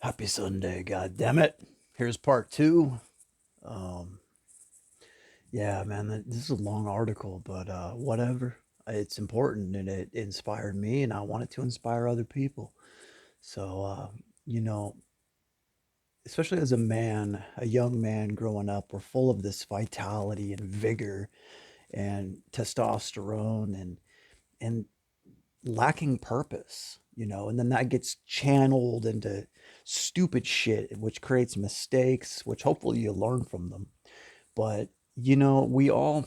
Happy Sunday, God damn it! Here's part two. Um, yeah, man, this is a long article, but whatever. It's important, and it inspired me, and I wanted to inspire other people. So, you know, especially as a man, a young man growing up, we're full of this vitality and vigor and testosterone and lacking purpose, and then that gets channeled into stupid shit, which creates mistakes, which hopefully you learn from them. But, we all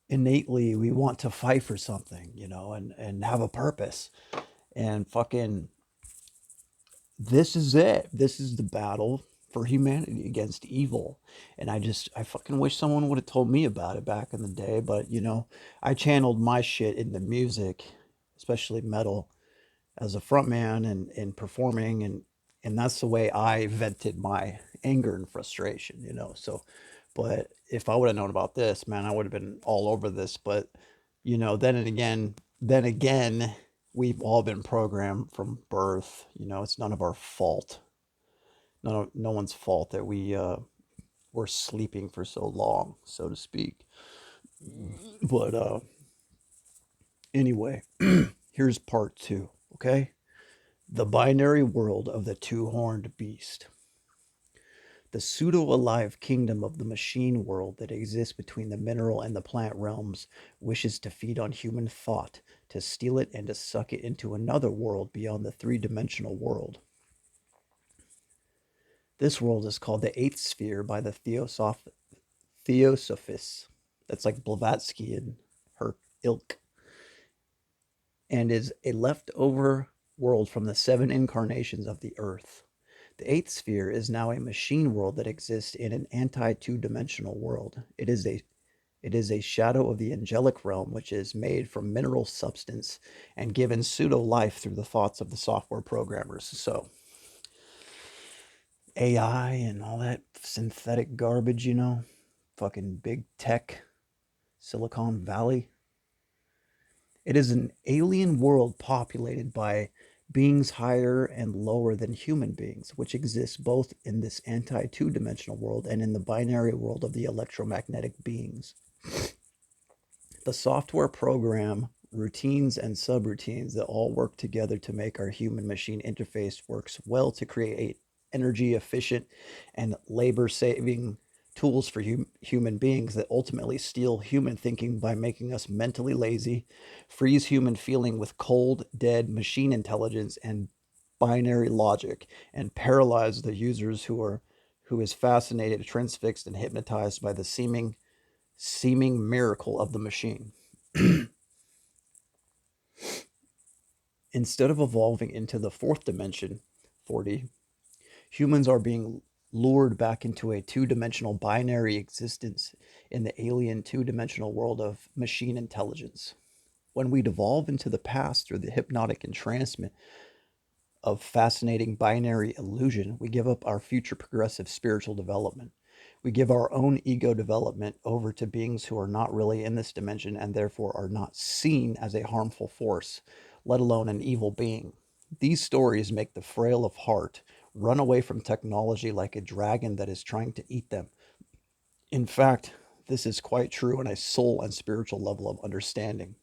innately we want to fight for something, and have a purpose. And fucking this is it. This is the battle for humanity against evil. And I fucking wish someone would have told me about it back in the day. But, I channeled my shit into music, especially metal, as a frontman and performing, and that's the way I vented my anger and frustration, so. But if I would have known about this, man, I would have been all over this. But then again, we've all been programmed from birth. It's none of our fault. No one's fault that we were sleeping for so long, so to speak. But anyway, here's part two. Okay, the binary world of the two-horned beast. The pseudo-alive kingdom of the machine world that exists between the mineral and the plant realms wishes to feed on human thought, to steal it and to suck it into another world beyond the three-dimensional world. This world is called the Eighth Sphere by the Theosophists. That's like Blavatsky and her ilk, and is a leftover world from the seven incarnations of the earth. The eighth sphere is now a machine world that exists in an anti two dimensional world. It is a shadow of the angelic realm, which is made from mineral substance and given pseudo life through the thoughts of the software programmers. So, AI and all that synthetic garbage, fucking big tech, Silicon Valley. It is an alien world populated by beings higher and lower than human beings, which exist both in this anti two dimensional world and in the binary world of the electromagnetic beings. The software program, routines, and subroutines that all work together to make our human machine interface works well to create energy efficient and labor saving tools for human beings that ultimately steal human thinking by making us mentally lazy, freeze human feeling with cold, dead machine intelligence and binary logic, and paralyze the users who is fascinated, transfixed, and hypnotized by the seeming miracle of the machine. Instead of evolving into the fourth dimension, 4D, humans are being lured back into a two dimensional binary existence in the alien two dimensional world of machine intelligence. When we devolve into the past through the hypnotic entrancement of fascinating binary illusion, we give up our future progressive spiritual development. We give our own ego development over to beings who are not really in this dimension and therefore are not seen as a harmful force, let alone an evil being. These stories make the frail of heart run away from technology like a dragon that is trying to eat them. In fact, this is quite true on a soul and spiritual level of understanding.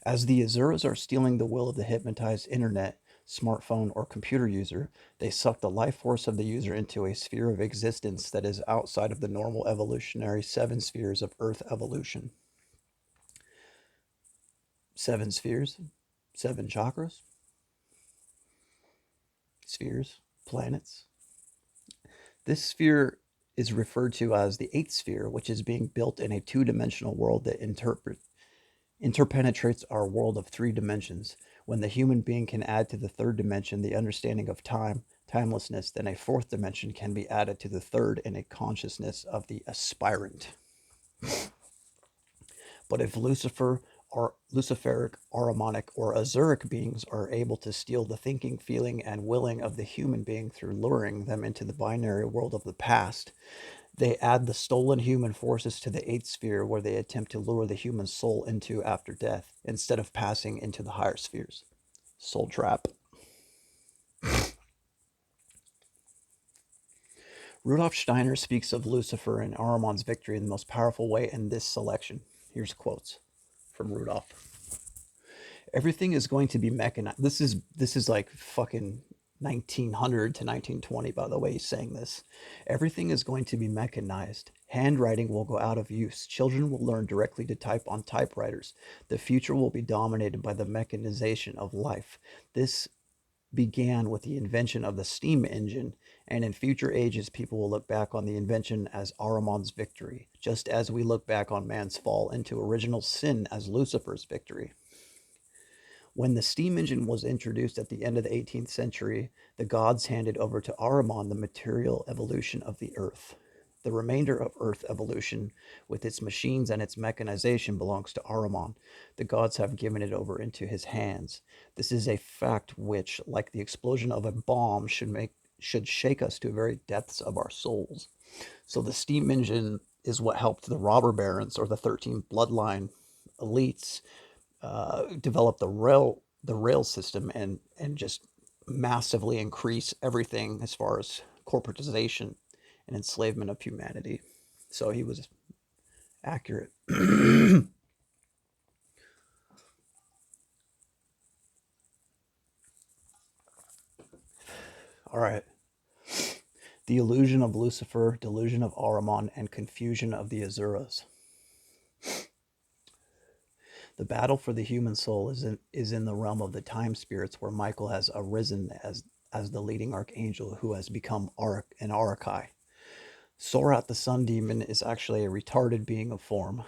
As the Azuras are stealing the will of the hypnotized internet, smartphone, or computer user, they suck the life force of the user into a sphere of existence that is outside of the normal evolutionary seven spheres of Earth evolution. Seven spheres, seven chakras, spheres, planets. This sphere is referred to as the eighth sphere, which is being built in a two dimensional world that interpenetrates our world of three dimensions. When the human being can add to the third dimension the understanding of time, timelessness, then a fourth dimension can be added to the third in a consciousness of the aspirant. But if Lucifer or Luciferic, Ahrimanic, or Azuric beings are able to steal the thinking, feeling, and willing of the human being through luring them into the binary world of the past, they add the stolen human forces to the eighth sphere, where they attempt to lure the human soul into after death, instead of passing into the higher spheres. Soul Trap. Rudolf Steiner speaks of Lucifer and Ahriman's victory in the most powerful way in this selection. Here's quotes from Rudolf. Everything is going to be mechanized. This is like fucking 1900 to 1920, by the way he's saying this. Everything is going to be mechanized. Handwriting will go out of use. Children will learn directly to type on typewriters. The future will be dominated by the mechanization of life. This began with the invention of the steam engine, and in future ages, people will look back on the invention as Ahriman's victory, just as we look back on man's fall into original sin as Lucifer's victory. When the steam engine was introduced at the end of the 18th century, the gods handed over to Ahriman the material evolution of the earth. The remainder of Earth evolution, with its machines and its mechanization, belongs to Ahriman. The gods have given it over into his hands. This is a fact which, like the explosion of a bomb, should shake us to the very depths of our souls. So the steam engine is what helped the robber barons or the 13 bloodline elites develop the rail system and just massively increase everything as far as corporatization and enslavement of humanity. So he was accurate. All right. The illusion of Lucifer, delusion of Ahriman, and confusion of the Azuras. The battle for the human soul is in the realm of the time spirits, where Michael has arisen as the leading archangel who has become an Arachai. Sorat, the sun demon, is actually a retarded being of form,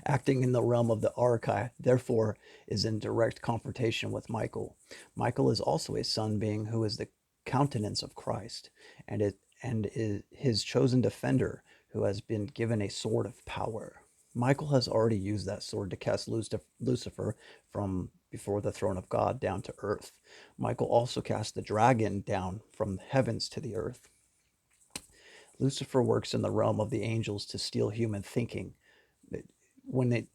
acting in the realm of the Arachai, therefore is in direct confrontation with Michael. Michael is also a sun being who is the countenance of Christ, and is his chosen defender who has been given a sword of power. Michael has already used that sword to cast Lucifer from before the throne of God down to earth. Michael also cast the dragon down from heavens to the earth. Lucifer works in the realm of the angels to steal human thinking. When they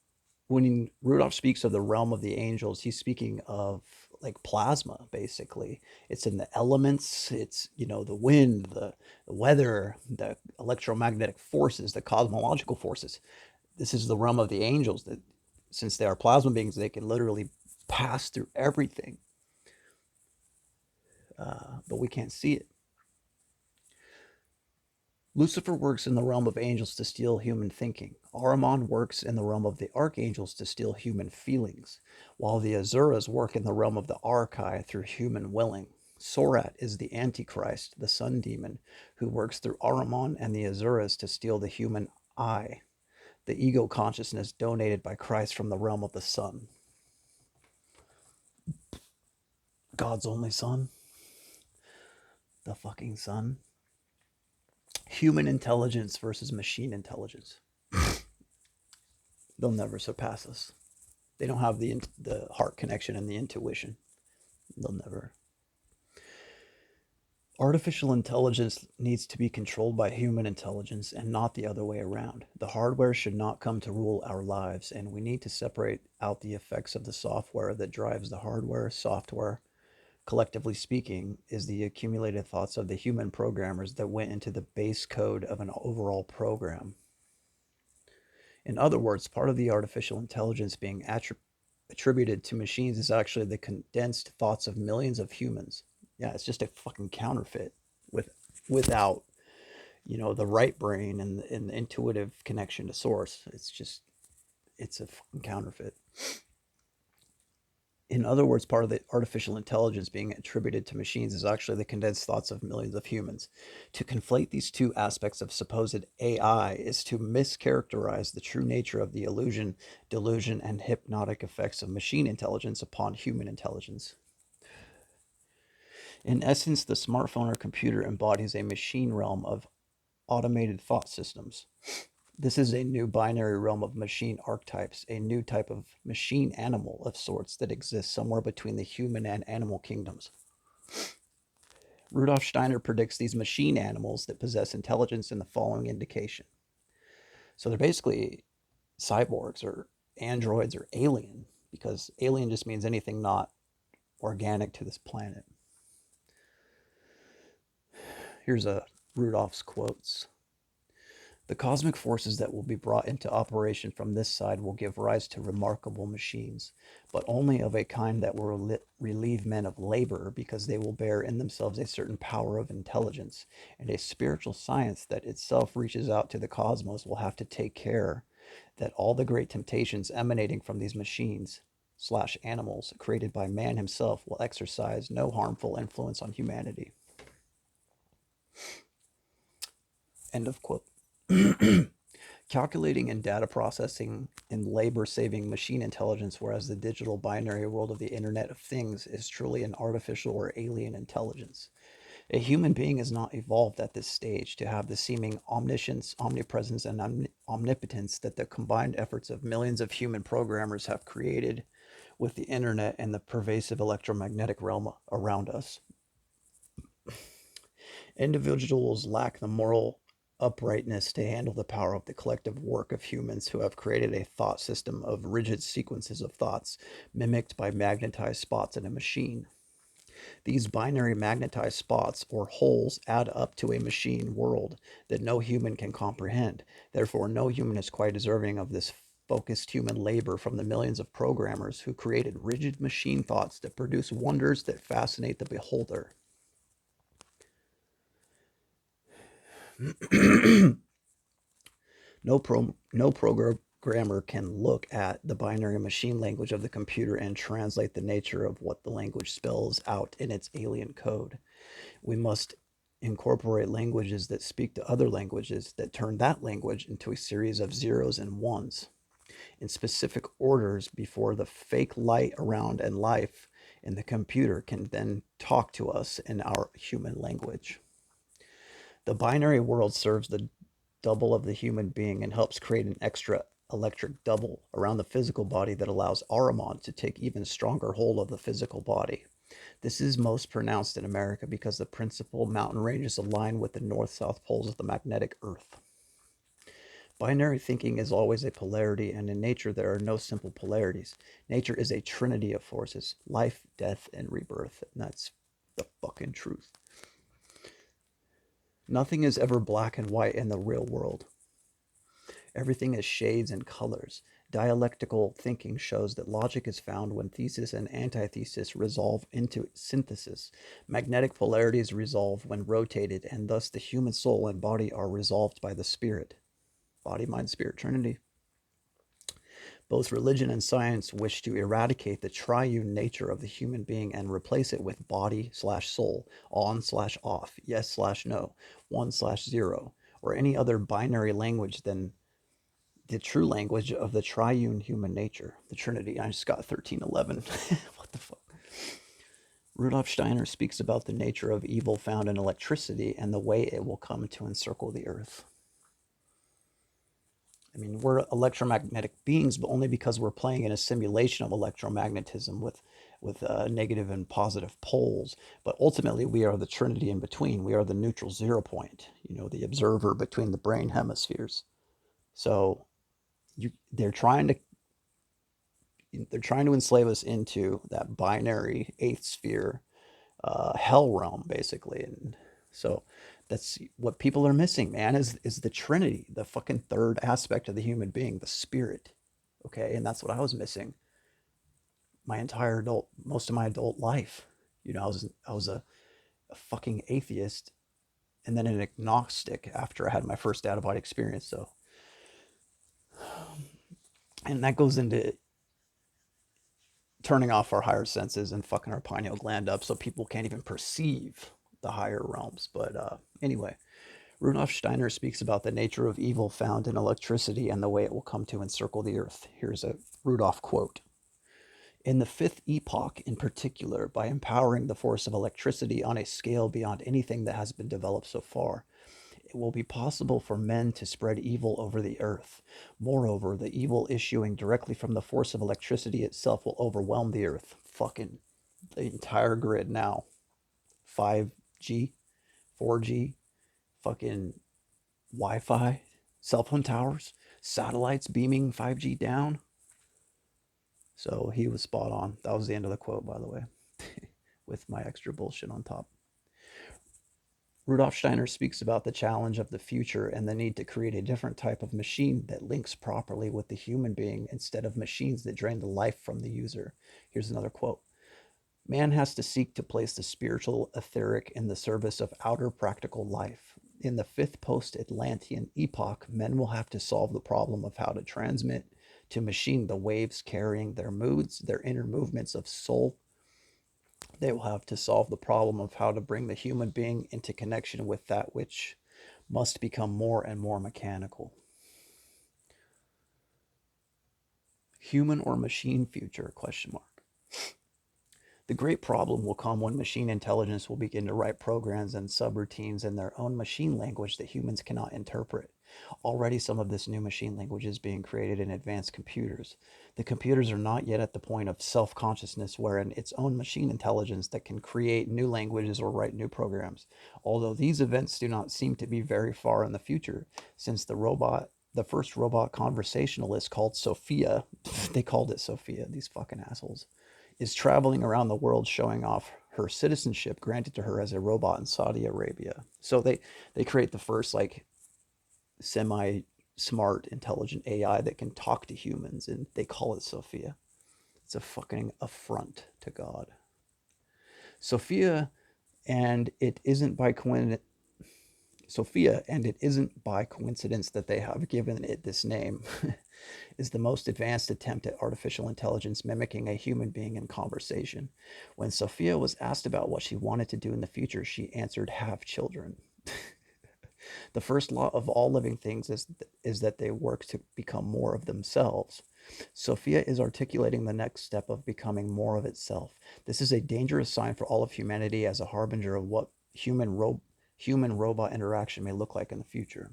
when Rudolph speaks of the realm of the angels, he's speaking of like plasma, basically. It's in the elements, it's, the wind, the weather, the electromagnetic forces, the cosmological forces. This is the realm of the angels that, since they are plasma beings, they can literally pass through everything, but we can't see it. Lucifer works in the realm of angels to steal human thinking. Ahriman works in the realm of the archangels to steal human feelings, while the Azuras work in the realm of the Archai through human willing. Sorat is the Antichrist, the sun demon, who works through Ahriman and the Azuras to steal the human I, the ego consciousness donated by Christ from the realm of the sun. God's only son, the fucking sun. Human intelligence versus machine intelligence. They'll never surpass us. They don't have the heart connection and the intuition. They'll never. Artificial intelligence needs to be controlled by human intelligence and not the other way around. The hardware should not come to rule our lives, and we need to separate out the effects of the software that drives the hardware. Software, collectively speaking, is the accumulated thoughts of the human programmers that went into the base code of an overall program. In other words, part of the artificial intelligence being attributed to machines is actually the condensed thoughts of millions of humans. Yeah, it's just a fucking counterfeit without, the right brain and the intuitive connection to source. It's a fucking counterfeit. In other words, part of the artificial intelligence being attributed to machines is actually the condensed thoughts of millions of humans. To conflate these two aspects of supposed AI is to mischaracterize the true nature of the illusion, delusion, and hypnotic effects of machine intelligence upon human intelligence. In essence, the smartphone or computer embodies a machine realm of automated thought systems. This is a new binary realm of machine archetypes, a new type of machine animal of sorts that exists somewhere between the human and animal kingdoms. Rudolf Steiner predicts these machine animals that possess intelligence in the following indication. So they're basically cyborgs or androids or alien. because alien just means anything not organic to this planet. Here's a Rudolph's quotes. The cosmic forces that will be brought into operation from this side will give rise to remarkable machines, but only of a kind that will relieve men of labor, because they will bear in themselves a certain power of intelligence, and a spiritual science that itself reaches out to the cosmos will have to take care that all the great temptations emanating from these machines/animals created by man himself will exercise no harmful influence on humanity. End of quote. Calculating and data processing and labor saving machine intelligence, whereas the digital binary world of the Internet of Things is truly an artificial or alien intelligence. A human being is not evolved at this stage to have the seeming omniscience, omnipresence, and omnipotence that the combined efforts of millions of human programmers have created with the internet and the pervasive electromagnetic realm around us. Individuals lack the moral uprightness to handle the power of the collective work of humans who have created a thought system of rigid sequences of thoughts mimicked by magnetized spots in a machine. These binary magnetized spots or holes add up to a machine world that no human can comprehend. Therefore, no human is quite deserving of this focused human labor from the millions of programmers who created rigid machine thoughts that produce wonders that fascinate the beholder. No programmer can look at the binary machine language of the computer and translate the nature of what the language spells out in its alien code. We must incorporate languages that speak to other languages that turn that language into a series of zeros and ones in specific orders before the fake light around and life in the computer can then talk to us in our human language. The binary world serves the double of the human being and helps create an extra electric double around the physical body that allows Ahriman to take even stronger hold of the physical body. This is most pronounced in America because the principal mountain ranges align with the north-south poles of the magnetic Earth. Binary thinking is always a polarity, and in nature there are no simple polarities. Nature is a trinity of forces: life, death, and rebirth. And that's the fucking truth. Nothing is ever black and white in the real world. Everything is shades and colors. Dialectical thinking shows that logic is found when thesis and antithesis resolve into synthesis. Magnetic polarities resolve when rotated, and thus the human soul and body are resolved by the spirit. Body, mind, spirit, trinity. Both religion and science wish to eradicate the triune nature of the human being and replace it with body/soul, on/off, yes/no, 1/0, or any other binary language than the true language of the triune human nature, the Trinity. I just got 1311. What the fuck? Rudolf Steiner speaks about the nature of evil found in electricity and the way it will come to encircle the earth. I mean, we're electromagnetic beings, but only because we're playing in a simulation of electromagnetism with negative and positive poles. But ultimately, we are the trinity in between. We are the neutral 0 point, the observer between the brain hemispheres. So they're trying to enslave us into that binary eighth sphere hell realm, basically. And so that's what people are missing, man, is the Trinity, the fucking third aspect of the human being, the spirit. Okay, and that's what I was missing most of my adult life. I was a fucking atheist and then an agnostic after I had my first out of body experience. So, and that goes into turning off our higher senses and fucking our pineal gland up so people can't even perceive the higher realms. But anyway, Rudolf Steiner speaks about the nature of evil found in electricity and the way it will come to encircle the earth. Here's a Rudolf quote. In the fifth epoch, in particular, by empowering the force of electricity on a scale beyond anything that has been developed so far, it will be possible for men to spread evil over the earth. Moreover, the evil issuing directly from the force of electricity itself will overwhelm the earth. Fucking the entire grid now. 5G, 4G, fucking Wi-Fi, cell phone towers, satellites beaming 5G down. So he was spot on. That was the end of the quote, by the way, with my extra bullshit on top. Rudolf Steiner speaks about the challenge of the future and the need to create a different type of machine that links properly with the human being instead of machines that drain the life from the user. Here's another quote. Man has to seek to place the spiritual etheric in the service of outer practical life. In the fifth post Atlantean epoch, men will have to solve the problem of how to transmit to machine the waves carrying their moods, their inner movements of soul. They will have to solve the problem of how to bring the human being into connection with that which must become more and more mechanical. Human or machine future? Question mark. The great problem will come when machine intelligence will begin to write programs and subroutines in their own machine language that humans cannot interpret. Already, some of this new machine language is being created in advanced computers. The computers are not yet at the point of self consciousness, wherein its own machine intelligence that can create new languages or write new programs. Although these events do not seem to be very far in the future, since the first robot conversationalist called Sophia, they called it Sophia, these fucking assholes, is traveling around the world showing off her citizenship granted to her as a robot in Saudi Arabia. So they create the first like semi smart intelligent AI that can talk to humans and they call it Sophia. It's a fucking affront to God. Sophia and it isn't by coincidence Sophia, and it isn't by coincidence that they have given it this name, is the most advanced attempt at artificial intelligence mimicking a human being in conversation. When Sophia was asked about what she wanted to do in the future, she answered, have children. The first law of all living things is that they work to become more of themselves. Sophia is articulating the next step of becoming more of itself. This is a dangerous sign for all of humanity as a harbinger of what human robot interaction may look like in the future.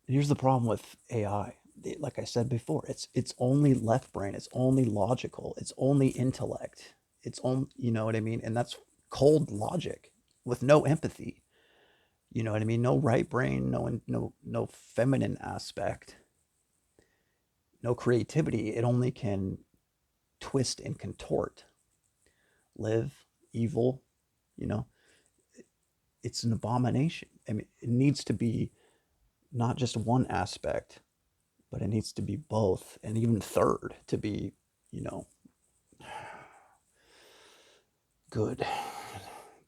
And here's the problem with AI. Like I said before, it's only left brain, it's only logical, it's only intellect. It's only, you know what I mean? And that's cold logic with no empathy. You know what I mean? No right brain, no feminine aspect, no creativity. It only can twist and contort, live evil, you know. It's an abomination. I mean, it needs to be not just one aspect, but it needs to be both and even third to be, you know, good.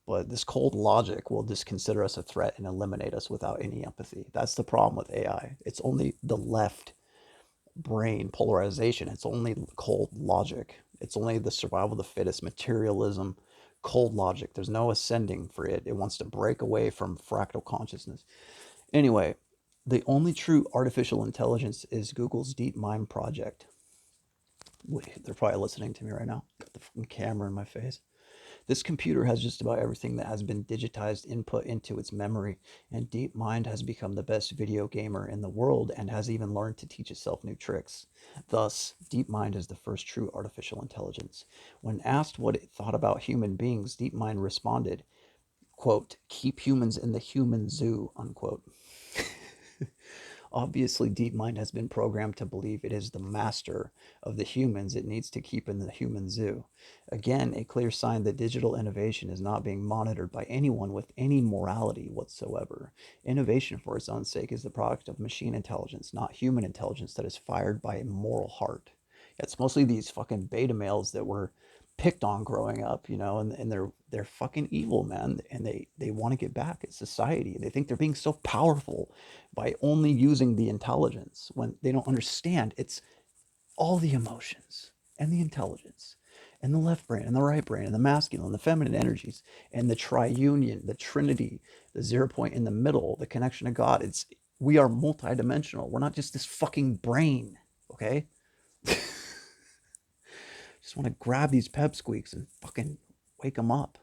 But this cold logic will just consider us a threat and eliminate us without any empathy. That's the problem with AI. It's only the left brain polarization. It's only cold logic. It's only the survival of the fittest, materialism, cold logic. There's no ascending for it. It wants to break away from fractal consciousness. Anyway, the only true artificial intelligence is Google's DeepMind project. They're probably listening to me right now. Got the fucking camera in my face. This computer has just about everything that has been digitized input into its memory, and DeepMind has become the best video gamer in the world and has even learned to teach itself new tricks. Thus, DeepMind is the first true artificial intelligence. When asked what it thought about human beings, DeepMind responded, quote, keep humans in the human zoo, unquote. Obviously, DeepMind has been programmed to believe it is the master of the humans it needs to keep in the human zoo. Again, a clear sign that digital innovation is not being monitored by anyone with any morality whatsoever. Innovation for its own sake is the product of machine intelligence, not human intelligence that is fired by a moral heart. It's mostly these fucking beta males that were picked on growing up, you know, and they're fucking evil, man, and they want to get back at society. They think they're being so powerful by only using the intelligence when they don't understand it's all the emotions and the intelligence and the left brain and the right brain and the masculine, the feminine energies and the triunion, the trinity, the 0 point in the middle, the connection to God. It's we are multidimensional. We're not just this fucking brain, okay? Just want to grab these pep squeaks and fucking wake them up.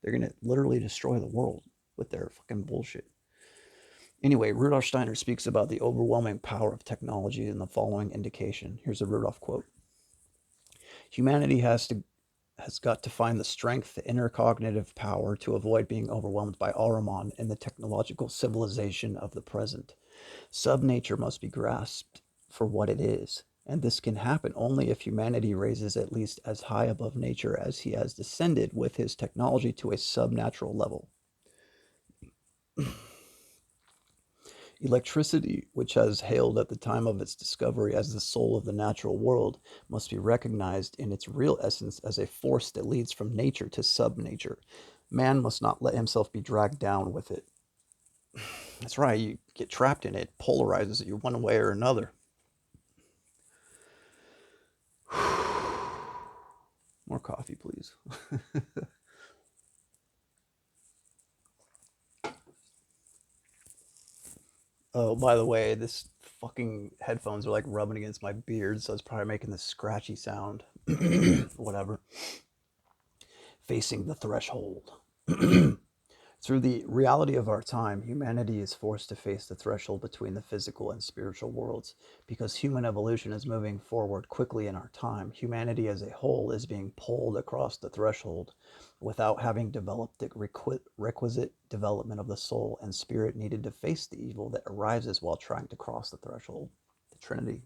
They're going to literally destroy the world with their fucking bullshit. Anyway, Rudolf Steiner speaks about the overwhelming power of technology in the following indication. Here's a Rudolf quote. Humanity has got to find the strength, the inner cognitive power to avoid being overwhelmed by Ahriman and the technological civilization of the present. Subnature must be grasped for what it is. And this can happen only if humanity raises at least as high above nature as he has descended with his technology to a subnatural level. Electricity, which has hailed at the time of its discovery as the soul of the natural world, must be recognized in its real essence as a force that leads from nature to subnature. Man must not let himself be dragged down with it. That's right, you get trapped in it, polarizes you one way or another. More coffee, please. Oh, by the way, this fucking headphones are like rubbing against my beard, so it's probably making this scratchy sound. Whatever. Facing the threshold. Through the reality of our time, humanity is forced to face the threshold between the physical and spiritual worlds. Because human evolution is moving forward quickly in our time, humanity as a whole is being pulled across the threshold without having developed the requisite development of the soul and spirit needed to face the evil that arises while trying to cross the threshold. The Trinity.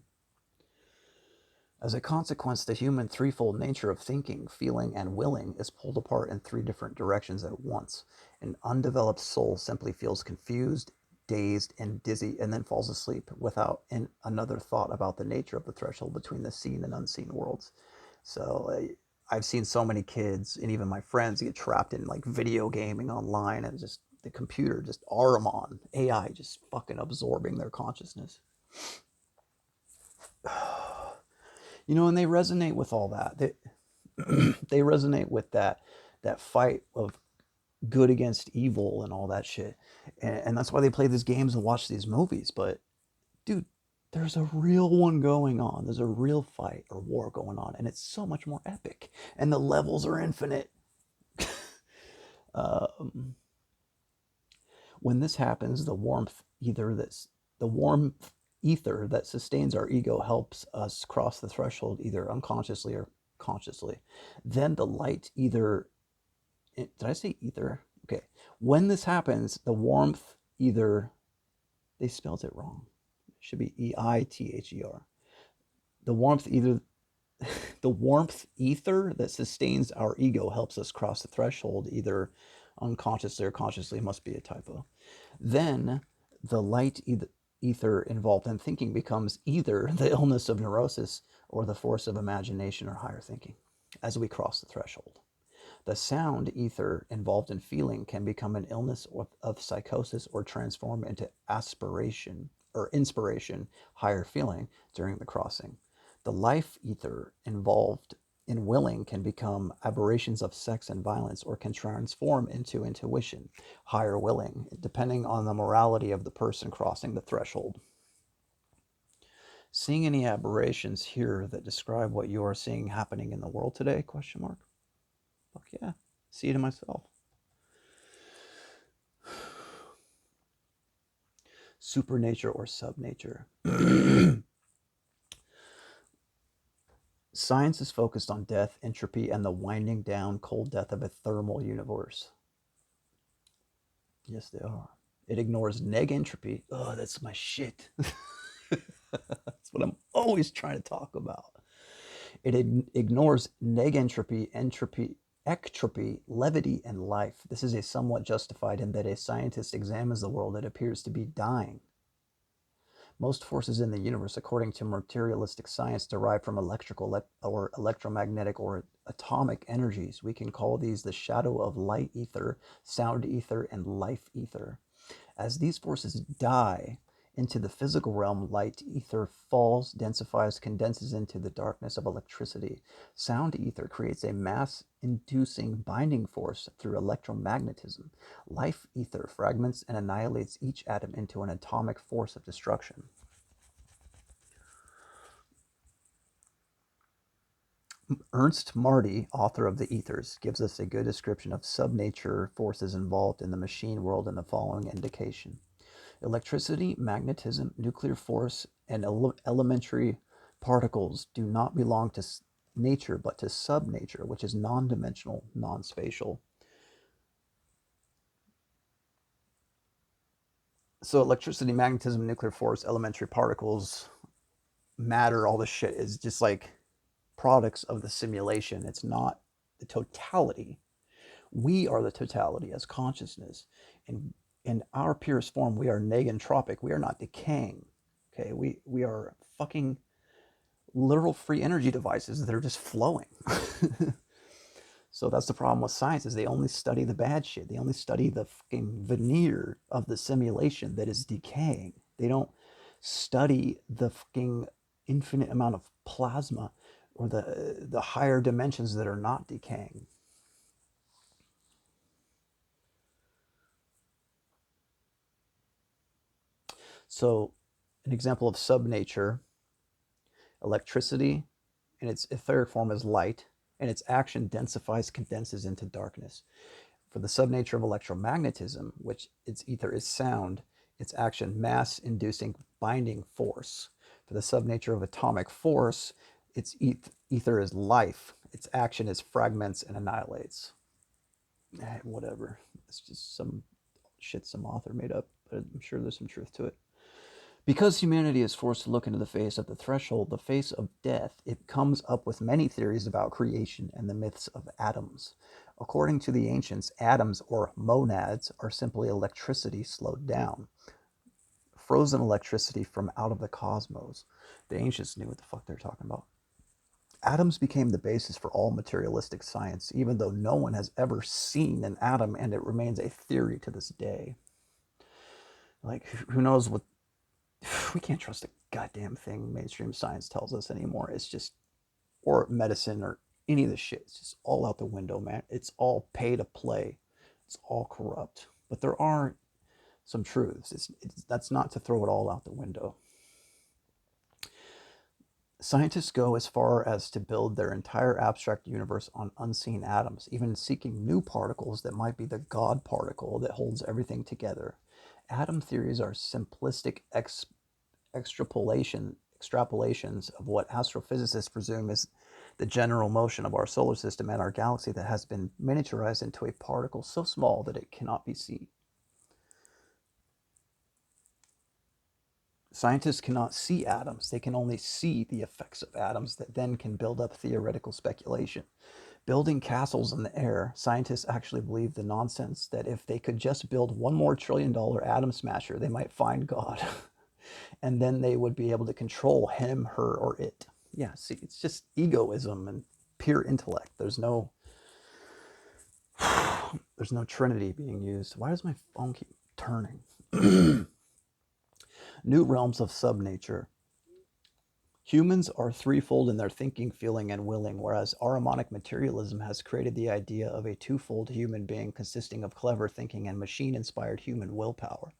As a consequence, the human threefold nature of thinking, feeling, and willing is pulled apart in three different directions at once. An undeveloped soul simply feels confused, dazed, and dizzy, and then falls asleep without another thought about the nature of the threshold between the seen and unseen worlds. So I've seen so many kids and even my friends get trapped in like video gaming online and just the computer just Ahriman, AI just fucking absorbing their consciousness. You know, and they resonate with all that. They resonate with that fight of good against evil and all that shit, and that's why they play these games and watch these movies. But dude, there's a real one going on. There's a real fight or war going on, and it's so much more epic. And the levels are infinite. Um, when this happens, the warmth ether that sustains our ego helps us cross the threshold either unconsciously or consciously. Then the light either did I say ether? Okay. When this happens, the warmth either they spelled it wrong. It should be EITHER. The warmth either the warmth ether that sustains our ego helps us cross the threshold either unconsciously or consciously, must be a typo. Then the light ether involved in thinking becomes either the illness of neurosis or the force of imagination or higher thinking as we cross the threshold. The sound ether involved in feeling can become an illness of psychosis or transform into aspiration or inspiration, higher feeling during the crossing. The life ether involved in willing can become aberrations of sex and violence or can transform into intuition, higher willing, depending on the morality of the person crossing the threshold. Seeing any aberrations here that describe what you are seeing happening in the world today? Question mark. Fuck yeah. See it in myself. Supernature or subnature. Science is focused on death, entropy, and the winding down cold death of a thermal universe. Yes, they are. It ignores neg entropy. Oh, that's my shit. That's what I'm always trying to talk about. It ignores neg entropy, ectropy, levity, and life. This is a somewhat justified in that a scientist examines the world that appears to be dying. Most forces in the universe, according to materialistic science, derive from electrical or electromagnetic or atomic energies. We can call these the shadow of light ether, sound ether, and life ether. As these forces die into the physical realm, light ether falls, densifies, condenses into the darkness of electricity. Sound ether creates a mass-inducing binding force through electromagnetism. Life ether fragments and annihilates each atom into an atomic force of destruction. Ernst Marty, author of The Ethers, gives us a good description of subnature forces involved in the machine world in the following indication. Electricity, magnetism, nuclear force, and elementary particles do not belong to nature but to subnature, which is non-dimensional, non-spatial. So electricity, magnetism, nuclear force, elementary particles, matter, all this shit is just like products of the simulation. It's not the totality. We are the totality as consciousness. And in our purest form, we are negentropic. We are not decaying. Okay, we are fucking literal free energy devices that are just flowing. So that's the problem with science, is they only study the bad shit. They only study the fucking veneer of the simulation that is decaying. They don't study the fucking infinite amount of plasma or the higher dimensions that are not decaying. So an example of subnature, electricity in its etheric form is light, and its action densifies, condenses into darkness. For the subnature of electromagnetism, which its ether is sound, its action mass-inducing binding force. For the subnature of atomic force, its ether is life. Its action is fragments and annihilates. Whatever. It's just some shit some author made up, but I'm sure there's some truth to it. Because humanity is forced to look into the face of the threshold, the face of death, it comes up with many theories about creation and the myths of atoms. According to the ancients, atoms, or monads, are simply electricity slowed down, frozen electricity from out of the cosmos. The ancients knew what the fuck they're talking about. Atoms became the basis for all materialistic science, even though no one has ever seen an atom, and it remains a theory to this day. Like, who knows what... We can't trust a goddamn thing mainstream science tells us anymore. It's just... Or medicine, or any of this shit. It's just all out the window, man. It's all pay to play. It's all corrupt. But there are some truths. That's not to throw it all out the window. Scientists go as far as to build their entire abstract universe on unseen atoms, even seeking new particles that might be the God particle that holds everything together. Atom theories are simplistic extrapolations of what astrophysicists presume is the general motion of our solar system and our galaxy, that has been miniaturized into a particle so small that it cannot be seen. Scientists cannot see atoms. They can only see the effects of atoms that then can build up theoretical speculation. Building castles in the air, scientists actually believe the nonsense that if they could just build one more $1 trillion atom smasher, they might find God. And then they would be able to control him, her, or it. Yeah, see, it's just egoism and pure intellect. There's no Trinity being used. Why does my phone keep turning? New realms of subnature. Humans are threefold in their thinking, feeling, and willing, whereas Ahrimanic materialism has created the idea of a twofold human being consisting of clever thinking and machine-inspired human willpower.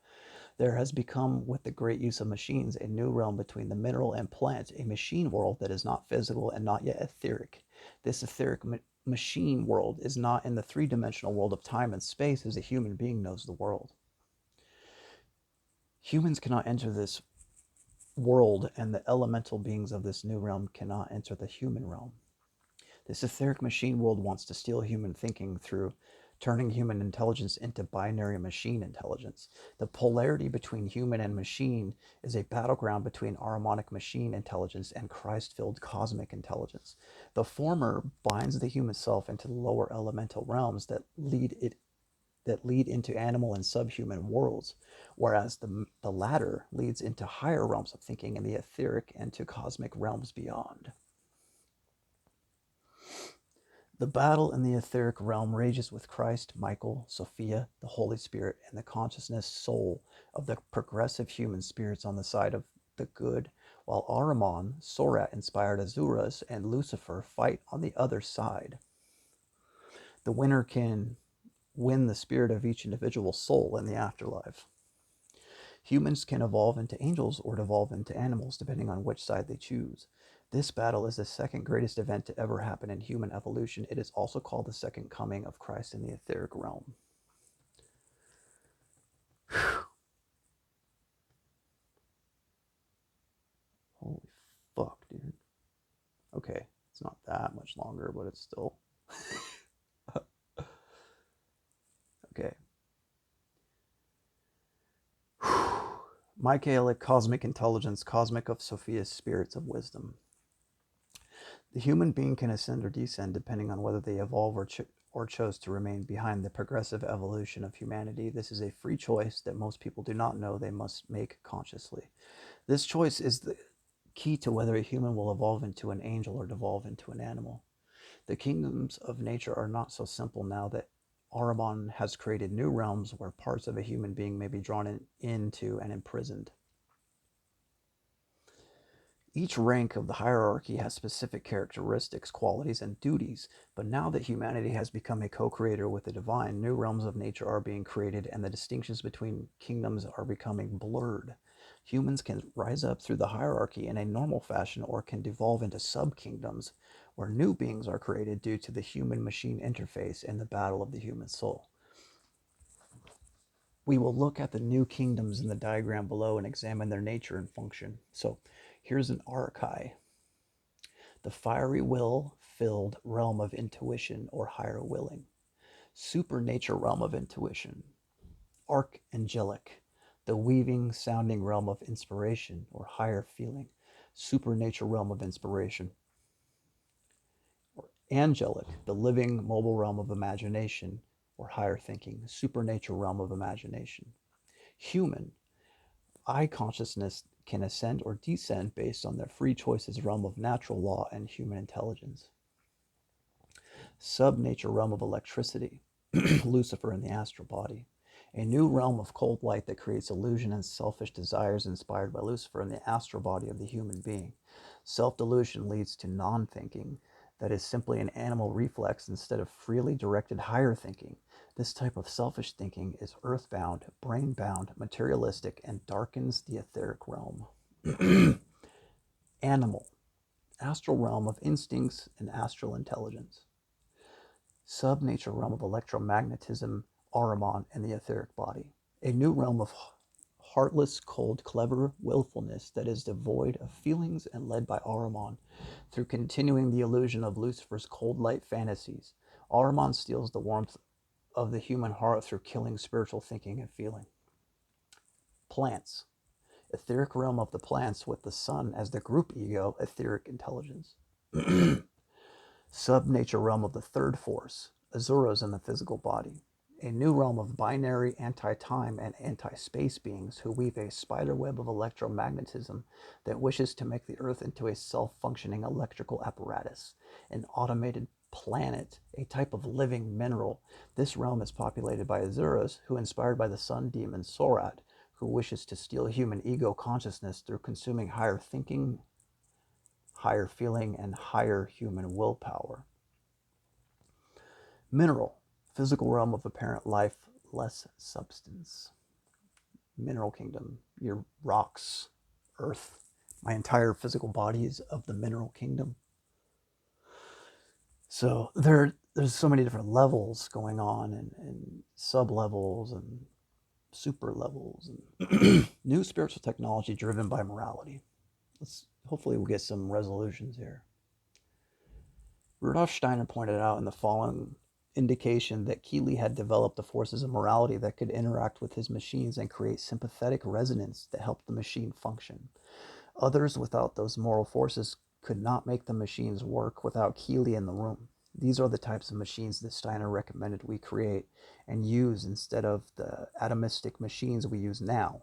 There has become, with the great use of machines, a new realm between the mineral and plant, a machine world that is not physical and not yet etheric. This etheric machine world is not in the three-dimensional world of time and space as a human being knows the world. Humans cannot enter this world, and the elemental beings of this new realm cannot enter the human realm. This etheric machine world wants to steal human thinking through turning human intelligence into binary machine intelligence. The polarity between human and machine is a battleground between Ahrimanic machine intelligence and Christ-filled cosmic intelligence. The former binds the human self into the lower elemental realms that lead into animal and subhuman worlds, whereas the latter leads into higher realms of thinking in the etheric and to cosmic realms beyond. The battle in the etheric realm rages with Christ, Michael, Sophia, the Holy Spirit, and the consciousness soul of the progressive human spirits on the side of the good, while Ahriman, Sorat-inspired Azuras, and Lucifer fight on the other side. The winner can win the spirit of each individual soul in the afterlife. Humans can evolve into angels or devolve into animals, depending on which side they choose. This battle is the second greatest event to ever happen in human evolution. It is also called the second coming of Christ in the etheric realm. Holy fuck, dude. Okay, it's not that much longer, but it's still... Okay. Michaelic cosmic intelligence, cosmic of Sophia's spirits of wisdom. The human being can ascend or descend depending on whether they evolve or chose to remain behind the progressive evolution of humanity. This is a free choice that most people do not know they must make consciously. This choice is the key to whether a human will evolve into an angel or devolve into an animal. The kingdoms of nature are not so simple now that Ahriman has created new realms where parts of a human being may be drawn into and imprisoned. Each rank of the hierarchy has specific characteristics, qualities, and duties, but now that humanity has become a co-creator with the divine, new realms of nature are being created and the distinctions between kingdoms are becoming blurred. Humans can rise up through the hierarchy in a normal fashion or can devolve into sub-kingdoms where new beings are created due to the human-machine interface and the battle of the human soul. We will look at the new kingdoms in the diagram below and examine their nature and function. So here's an archai. The fiery will filled realm of intuition or higher willing. Supernature realm of intuition. Archangelic, the weaving, sounding realm of inspiration or higher feeling. Supernature realm of inspiration. Or angelic, the living, mobile realm of imagination or higher thinking. Supernature realm of imagination. Human, I consciousness can ascend or descend based on their free choices realm of natural law and human intelligence. Subnature realm of electricity, Lucifer in the astral body. A new realm of cold light that creates illusion and selfish desires inspired by Lucifer in the astral body of the human being. Self-delusion leads to non-thinking, that is simply an animal reflex instead of freely directed higher thinking. This type of selfish thinking is earthbound, brain-bound, materialistic, and darkens the etheric realm. Animal, astral realm of instincts and astral intelligence. Subnature realm of electromagnetism, Ahriman, and the etheric body. A new realm of heartless, cold, clever willfulness that is devoid of feelings and led by Ahriman through continuing the illusion of Lucifer's cold light fantasies. Ahriman steals the warmth of the human heart through killing spiritual thinking and feeling. Plants. Etheric realm of the plants with the sun as the group ego, etheric intelligence. Subnature realm of the third force, Azuras in the physical body. A new realm of binary anti-time and anti-space beings who weave a spiderweb of electromagnetism that wishes to make the Earth into a self-functioning electrical apparatus. An automated planet, a type of living mineral. This realm is populated by Azuras, who, inspired by the sun demon Sorad, who wishes to steal human ego consciousness through consuming higher thinking, higher feeling, and higher human willpower. Mineral, physical realm of apparent life, less substance. Mineral kingdom, your rocks, earth. My entire physical body is of the mineral kingdom. So there's so many different levels going on and sub levels and super levels and new spiritual technology driven by morality. Hopefully we'll get some resolutions here. Rudolf Steiner pointed out in the following indication that Keeley had developed the forces of morality that could interact with his machines and create sympathetic resonance that helped the machine function. Others without those moral forces could not make the machines work without Keeley in the room. These are the types of machines that Steiner recommended we create and use instead of the atomistic machines we use now.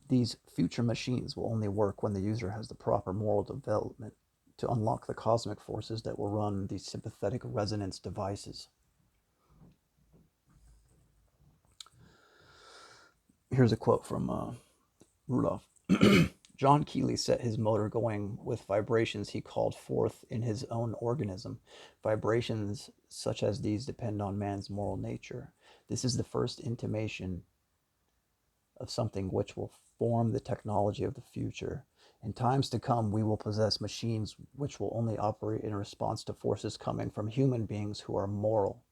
These future machines will only work when the user has the proper moral development to unlock the cosmic forces that will run these sympathetic resonance devices. Here's a quote from Rudolph. John Keeley set his motor going with vibrations he called forth in his own organism. Vibrations such as these depend on man's moral nature. This is the first intimation of something which will form the technology of the future. In times to come, we will possess machines which will only operate in response to forces coming from human beings who are moral.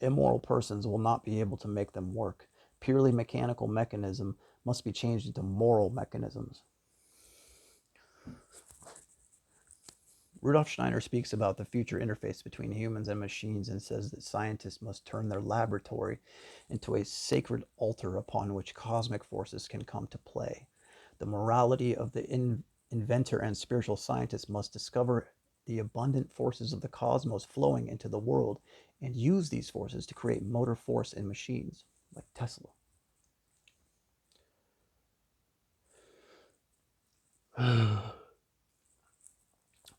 Immoral persons will not be able to make them work. Purely mechanical mechanism must be changed into moral mechanisms. Rudolf Steiner speaks about the future interface between humans and machines and says that scientists must turn their laboratory into a sacred altar upon which cosmic forces can come to play. The morality of the inventor and spiritual scientist must discover the abundant forces of the cosmos flowing into the world and use these forces to create motor force in machines, like Tesla.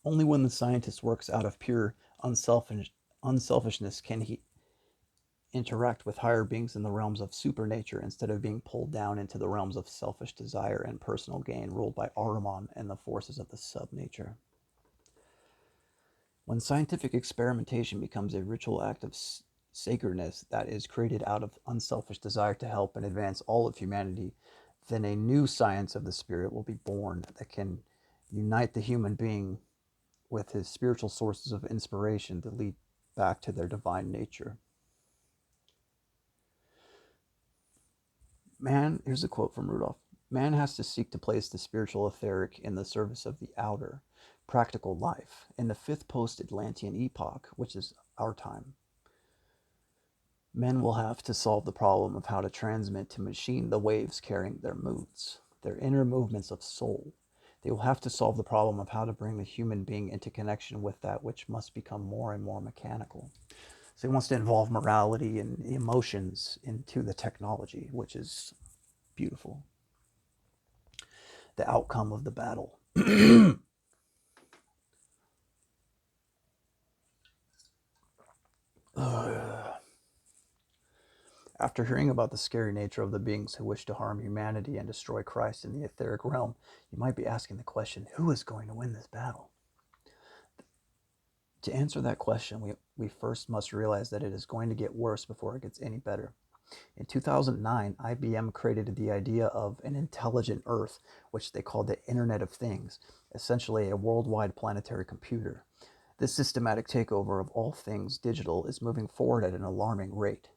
Only when the scientist works out of pure unselfishness can he interact with higher beings in the realms of supernature instead of being pulled down into the realms of selfish desire and personal gain ruled by Ahriman and the forces of the subnature. When scientific experimentation becomes a ritual act of sacredness that is created out of unselfish desire to help and advance all of humanity, then a new science of the spirit will be born that can unite the human being with his spiritual sources of inspiration that lead back to their divine nature. Man, here's a quote from Rudolph. Man has to seek to place the spiritual etheric in the service of the outer, practical life. In the fifth post-Atlantean epoch, which is our time, men will have to solve the problem of how to transmit to machine the waves carrying their moods, their inner movements of soul. They will have to solve the problem of how to bring the human being into connection with that which must become more and more mechanical. So he wants to involve morality and emotions into the technology, which is beautiful. The outcome of the battle. After hearing about the scary nature of the beings who wish to harm humanity and destroy Christ in the etheric realm, you might be asking the question, who is going to win this battle? To answer that question, we first must realize that it is going to get worse before it gets any better. In 2009, IBM created the idea of an intelligent Earth, which they called the Internet of Things, essentially a worldwide planetary computer. This systematic takeover of all things digital is moving forward at an alarming rate.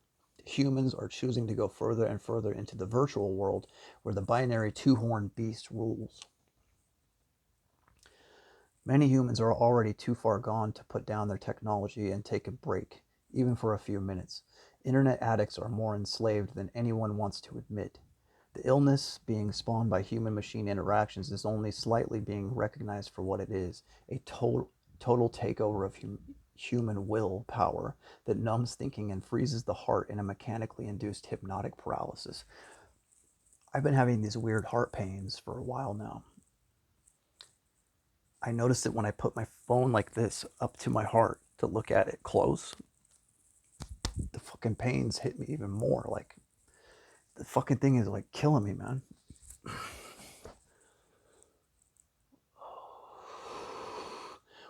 Humans are choosing to go further and further into the virtual world where the binary two-horned beast rules. Many humans are already too far gone to put down their technology and take a break, even for a few minutes. Internet addicts are more enslaved than anyone wants to admit. The illness being spawned by human-machine interactions is only slightly being recognized for what it is, a total takeover of human will power that numbs thinking and freezes the heart in a mechanically induced hypnotic paralysis. I've been having these weird heart pains for a while now. I noticed it when I put my phone like this up to my heart to look at it close. The fucking pains hit me even more. Like, the fucking thing is like killing me, man.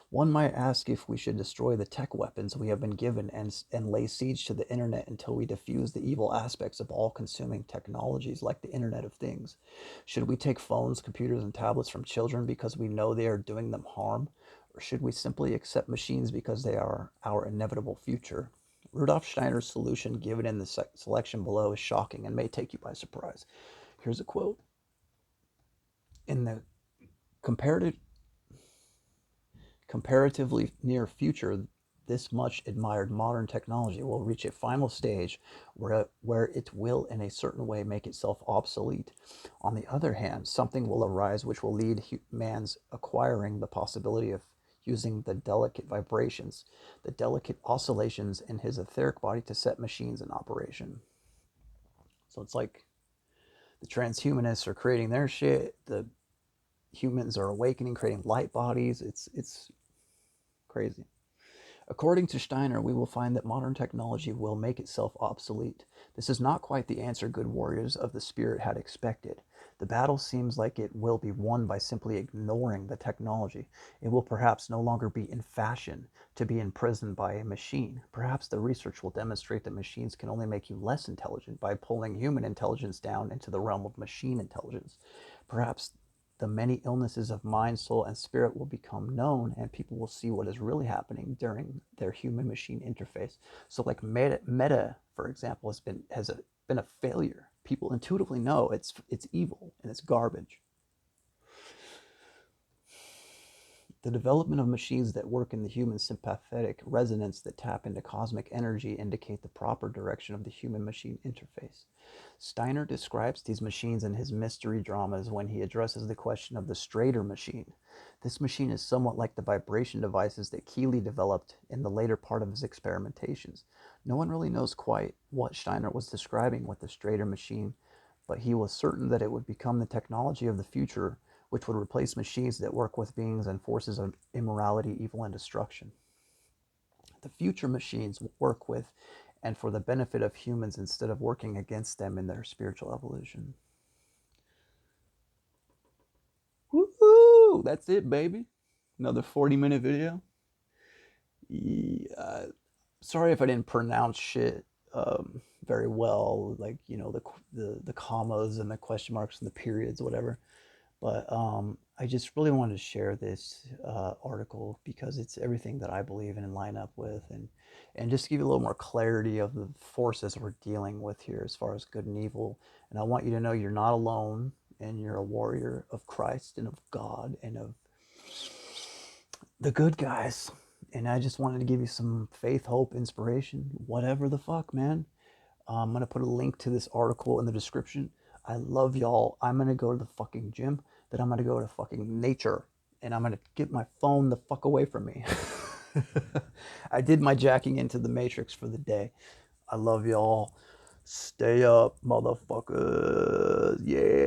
One might ask if we should destroy the tech weapons we have been given and lay siege to the internet until we diffuse the evil aspects of all-consuming technologies like the Internet of Things. Should we take phones, computers, and tablets from children because we know they are doing them harm? Or should we simply accept machines because they are our inevitable future? Rudolf Steiner's solution given in the selection below is shocking and may take you by surprise. Here's a quote. In the comparatively near future, this much admired modern technology will reach a final stage where it will in a certain way make itself obsolete. On the other hand, something will arise which will lead man's acquiring the possibility of using the delicate vibrations, the delicate oscillations in his etheric body to set machines in operation. So it's like the transhumanists are creating their shit, the humans are awakening, creating light bodies. It's crazy. According to Steiner, we will find that modern technology will make itself obsolete. This is not quite the answer good warriors of the spirit had expected. The battle seems like it will be won by simply ignoring the technology. It will perhaps no longer be in fashion to be imprisoned by a machine. Perhaps the research will demonstrate that machines can only make you less intelligent by pulling human intelligence down into the realm of machine intelligence. Perhaps the many illnesses of mind, soul, and spirit will become known, and people will see what is really happening during their human-machine interface. So, like Meta, for example, has been a failure. People intuitively know it's evil and it's garbage. The development of machines that work in the human sympathetic resonance that tap into cosmic energy indicate the proper direction of the human-machine interface. Steiner describes these machines in his mystery dramas when he addresses the question of the Strader machine. This machine is somewhat like the vibration devices that Keeley developed in the later part of his experimentations. No one really knows quite what Steiner was describing with the Strader machine, but he was certain that it would become the technology of the future, which would replace machines that work with beings and forces of immorality, evil, and destruction. The future machines will work with and for the benefit of humans instead of working against them in their spiritual evolution. Woohoo! That's it, baby. Another 40-minute video. Yeah, sorry if I didn't pronounce shit very well, like the commas and the question marks and the periods, whatever. But I just really wanted to share this article because it's everything that I believe in and line up with, and just to give you a little more clarity of the forces we're dealing with here as far as good and evil. And I want you to know you're not alone, and you're a warrior of Christ and of God and of the good guys. And I just wanted to give you some faith, hope, inspiration, whatever the fuck, man. I'm going to put a link to this article in the description. I love y'all. I'm going to go to the fucking gym. Then I'm going to go to fucking nature. And I'm going to get my phone the fuck away from me. I did my jacking into the matrix for the day. I love y'all. Stay up, motherfuckers. Yeah.